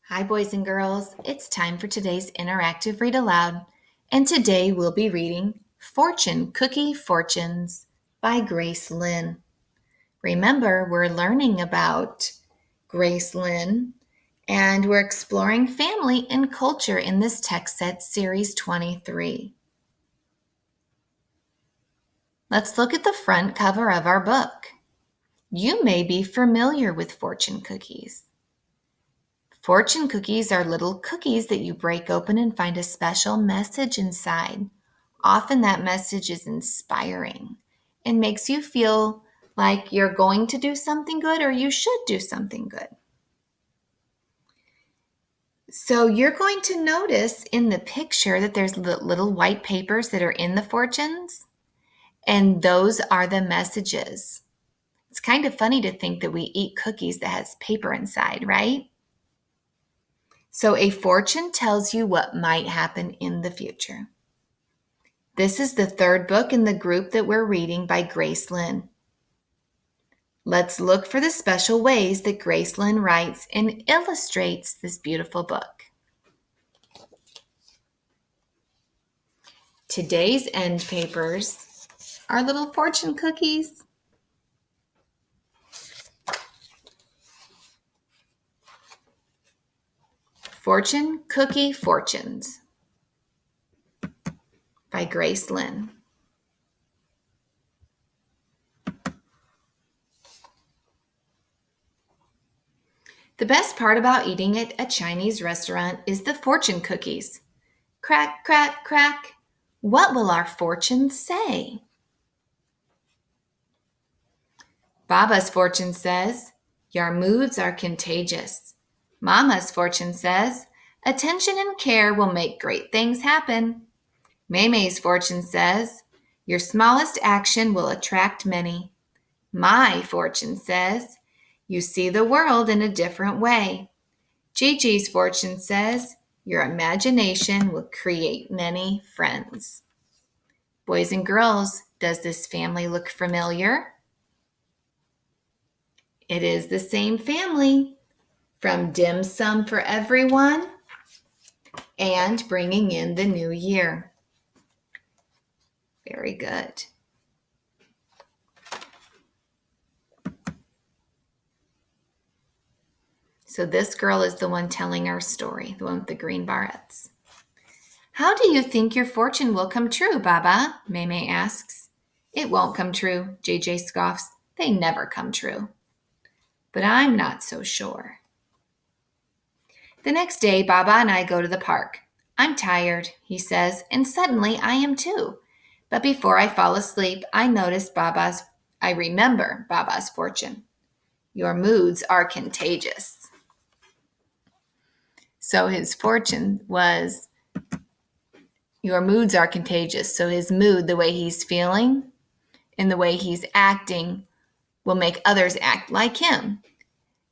Hi, boys and girls. It's time for today's interactive read aloud. And today we'll be reading Fortune Cookie Fortunes by Grace Lynn. Remember, we're learning about Grace Lynn and we're exploring family and culture in this text set, Series 23. Let's look at the front cover of our book. You may be familiar with fortune cookies. Fortune cookies are little cookies that you break open and find a special message inside. Often that message is inspiring and makes you feel like you're going to do something good or you should do something good. So you're going to notice in the picture that there's little white papers that are in the fortunes, and those are the messages. It's kind of funny to think that we eat cookies that has paper inside, right? So a fortune tells you what might happen in the future. This is the third book in the group that we're reading by Grace Lynn. Let's look for the special ways that Grace Lynn writes and illustrates this beautiful book. Today's end papers are little fortune cookies. Fortune Cookie Fortunes by Grace Lynn. The best part about eating at a Chinese restaurant is the fortune cookies. Crack, crack, crack. What will our fortunes say? Baba's fortune says, your moods are contagious. Mama's fortune says, attention and care will make great things happen. Maymay's fortune says, your smallest action will attract many. My fortune says, you see the world in a different way. Gigi's fortune says, your imagination will create many friends. Boys and girls, does this family look familiar? It is the same family, from dim sum for everyone and bringing in the new year. Very good. So this girl is the one telling our story, the one with the green barrettes. How do you think your fortune will come true, Baba? Maymay asks. It won't come true, JJ scoffs. They never come true. But I'm not so sure. The next day, Baba and I go to the park. I'm tired, he says, and suddenly I am too. But before I fall asleep, I remember Baba's fortune. Your moods are contagious. So his fortune was, your moods are contagious. So his mood, the way he's feeling and the way he's acting, will make others act like him.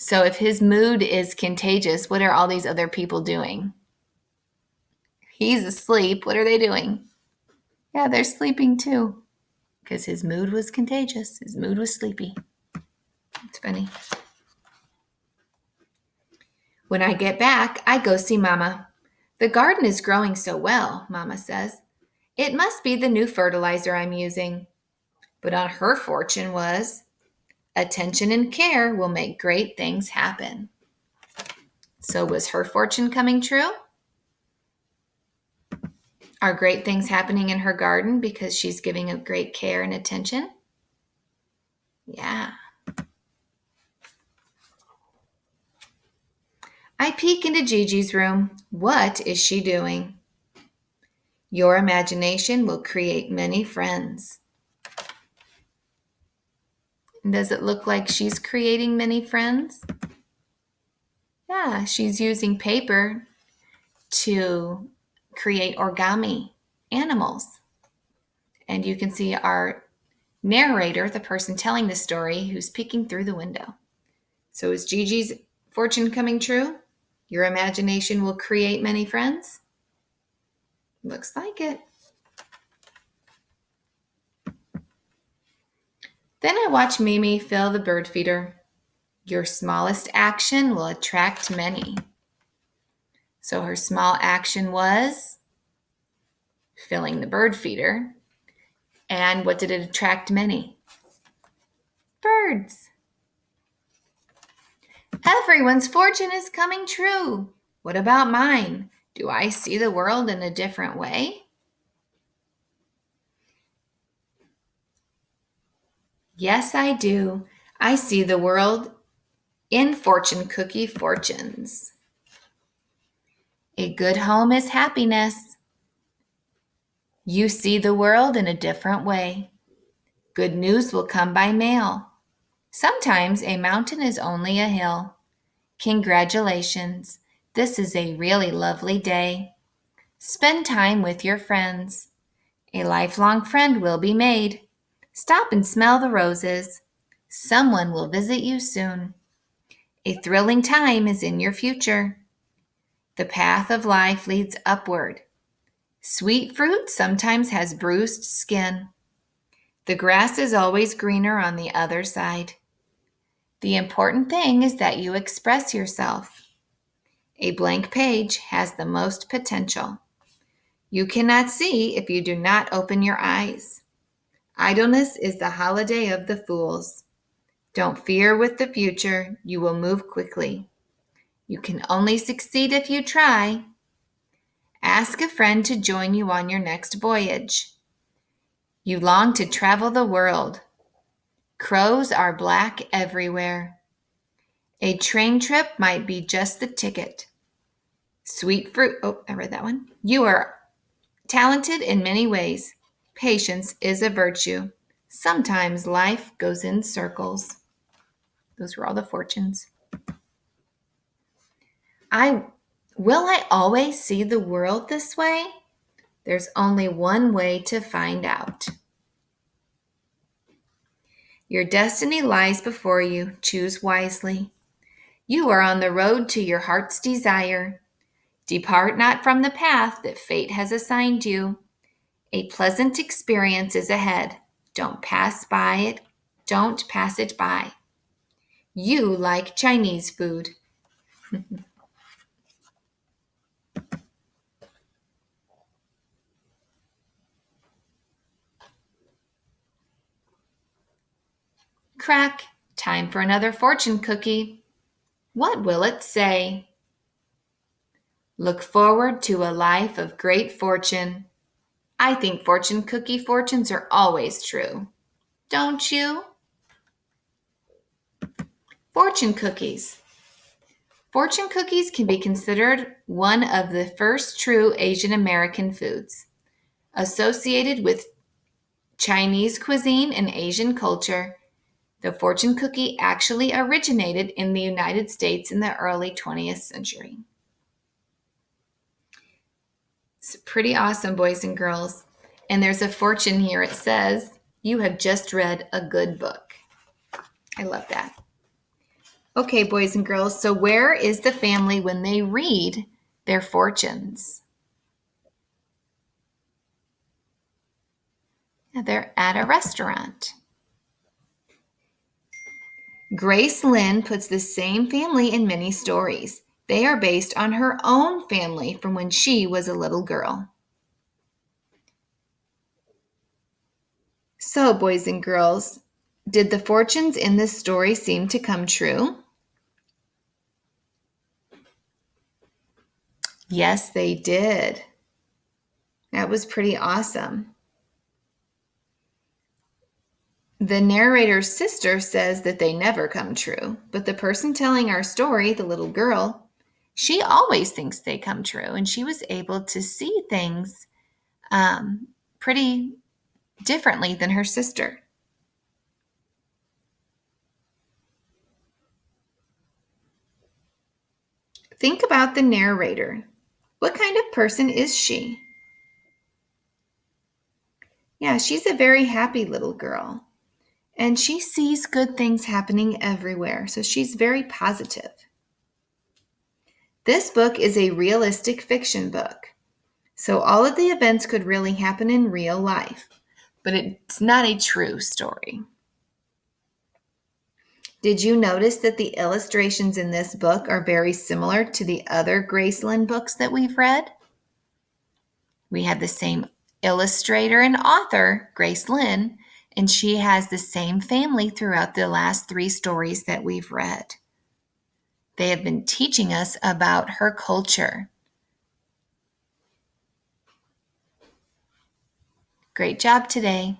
So if his mood is contagious, what are all these other people doing? He's asleep. What are they doing? Yeah, they're sleeping too, because his mood was contagious. His mood was sleepy. It's funny. When I get back, I go see Mama. The garden is growing so well, Mama says. It must be the new fertilizer I'm using. But on her fortune was, attention and care will make great things happen. So was her fortune coming true? Are great things happening in her garden because she's giving it great care and attention? Yeah. I peek into Gigi's room. What is she doing? Your imagination will create many friends. And does it look like she's creating many friends? Yeah, she's using paper to create origami animals. And you can see our narrator, the person telling the story, who's peeking through the window. So is Gigi's fortune coming true? Your imagination will create many friends? Looks like it. Then I watch Mimi fill the bird feeder. Your smallest action will attract many. So her small action was filling the bird feeder. And what did it attract many? Birds. Everyone's fortune is coming true. What about mine? Do I see the world in a different way? Yes, I do. I see the world in fortune cookie fortunes. A good home is happiness. You see the world in a different way. Good news will come by mail. Sometimes a mountain is only a hill. Congratulations. This is a really lovely day. Spend time with your friends. A lifelong friend will be made. Stop and smell the roses. Someone will visit you soon. A thrilling time is in your future. The path of life leads upward. Sweet fruit sometimes has bruised skin. The grass is always greener on the other side. The important thing is that you express yourself. A blank page has the most potential. You cannot see if you do not open your eyes. Idleness is the holiday of the fools. Don't fear with the future. You will move quickly. You can only succeed if you try. Ask a friend to join you on your next voyage. You long to travel the world. Crows are black everywhere. A train trip might be just the ticket. Sweet fruit. Oh, I read that one. You are talented in many ways. Patience is a virtue. Sometimes life goes in circles. Those were all the fortunes. I will I always see the world this way? There's only one way to find out. Your destiny lies before you. Choose wisely. You are on the road to your heart's desire. Depart not from the path that fate has assigned you. A pleasant experience is ahead. Don't pass by it. Don't pass it by. You like Chinese food. Crack. Time for another fortune cookie. What will it say? Look forward to a life of great fortune. I think fortune cookie fortunes are always true. Don't you? Fortune cookies. Fortune cookies can be considered one of the first true Asian American foods. Associated with Chinese cuisine and Asian culture, the fortune cookie actually originated in the United States in the early 20th century. It's pretty awesome, boys and girls. And there's a fortune here. It says, you have just read a good book. I love that. Okay, boys and girls, so where is the family when they read their fortunes? They're at a restaurant. Grace Lynn puts the same family in many stories. They are based on her own family from when she was a little girl. So, boys and girls, did the fortunes in this story seem to come true? Yes, they did. That was pretty awesome. The narrator's sister says that they never come true, but the person telling our story, the little girl, she always thinks they come true, and she was able to see things pretty differently than her sister. Think about the narrator. What kind of person is she? Yeah, she's a very happy little girl. And she sees good things happening everywhere, so she's very positive. This book is a realistic fiction book. So all of the events could really happen in real life, but it's not a true story. Did you notice that the illustrations in this book are very similar to the other Graceland books that we've read? We had the same illustrator and author, Grace Lynn, and she has the same family throughout the last 3 stories that we've read. They have been teaching us about her culture. Great job today.